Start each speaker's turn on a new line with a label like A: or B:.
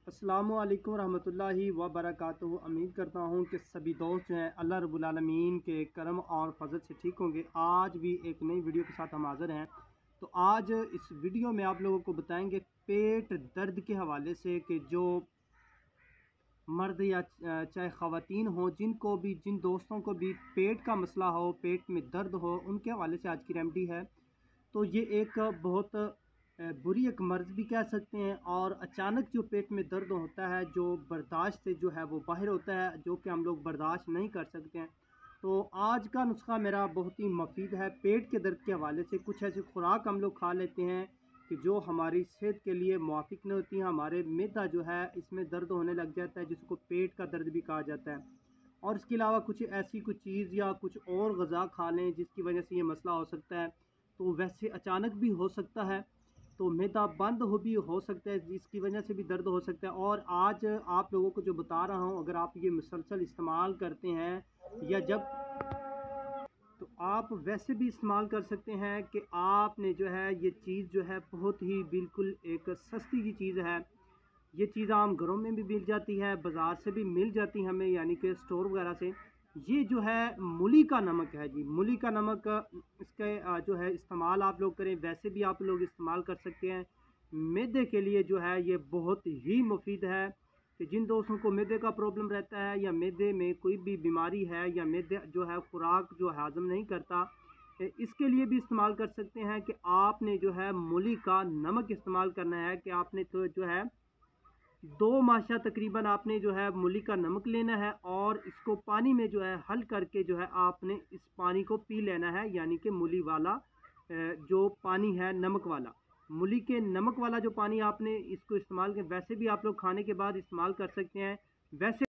A: अस्सलामुअलैकुम रहमतुल्लाहि व बरकातुहू। उम्मीद करता हूँ कि सभी दोस्त जो हैं अल्लाह रब्बुल आलमीन के करम और फजल से ठीक होंगे। आज भी एक नई वीडियो के साथ हम हाज़िर हैं। तो आज इस वीडियो में आप लोगों को बताएंगे पेट दर्द के हवाले से कि जो मर्द या चाहे ख़वातीन हो, जिन दोस्तों को भी पेट का मसला हो, पेट में दर्द हो, उनके हवाले से आज की रेमेडी है। तो ये एक बहुत बुरी एक मर्ज़ भी कह सकते हैं और अचानक जो पेट में दर्द होता है, जो बर्दाश्त से जो है वो बाहर होता है, जो कि हम लोग बर्दाश्त नहीं कर सकते हैं। तो आज का नुस्खा मेरा बहुत ही मुफीद है। पेट के दर्द के हवाले से कुछ ऐसी खुराक हम लोग खा लेते हैं कि जो हमारी सेहत के लिए मुवाफिक नहीं होती। हमारे मैदा जो है इसमें दर्द होने लग जाता है, जिसको पेट का दर्द भी कहा जाता है। और इसके अलावा कुछ चीज़ या कुछ और ग़िज़ा खा लें जिसकी वजह से ये मसला हो सकता है। तो वैसे अचानक भी हो सकता है, तो मैदा बंद हो सकता है, जिसकी वजह से भी दर्द हो सकता है। और आज आप लोगों को जो बता रहा हूँ, अगर आप ये मुसलसल इस्तेमाल करते हैं या जब तो आप वैसे भी इस्तेमाल कर सकते हैं कि आपने जो है ये चीज़ जो है बहुत ही बिल्कुल एक सस्ती सी चीज़ है। ये चीज़ आम घरों में भी मिल जाती है, बाज़ार से भी मिल जाती है हमें, यानी कि स्टोर वगैरह से। ये जो है मूली का नमक है जी, मूली का नमक। इसके जो है इस्तेमाल आप लोग करें, वैसे भी आप लोग इस्तेमाल कर सकते हैं। मैदे के लिए जो है ये बहुत ही मुफीद है कि जिन दोस्तों को मैदे का प्रॉब्लम रहता है या मैदे में कोई भी बीमारी है या मैदे जो है खुराक जो हाज़म नहीं करता, इसके लिए भी इस्तेमाल कर सकते हैं कि आपने जो है मूली का नमक इस्तेमाल करना है। कि आपने तो जो है 2 माशा तकरीबन आपने जो है मूली का नमक लेना है और इसको पानी में जो है हल करके जो है आपने इस पानी को पी लेना है। यानी कि मूली वाला जो पानी है, नमक वाला, मूली के नमक वाला जो पानी आपने इसको इस्तेमाल किया। वैसे भी आप लोग खाने के बाद इस्तेमाल कर सकते हैं। वैसे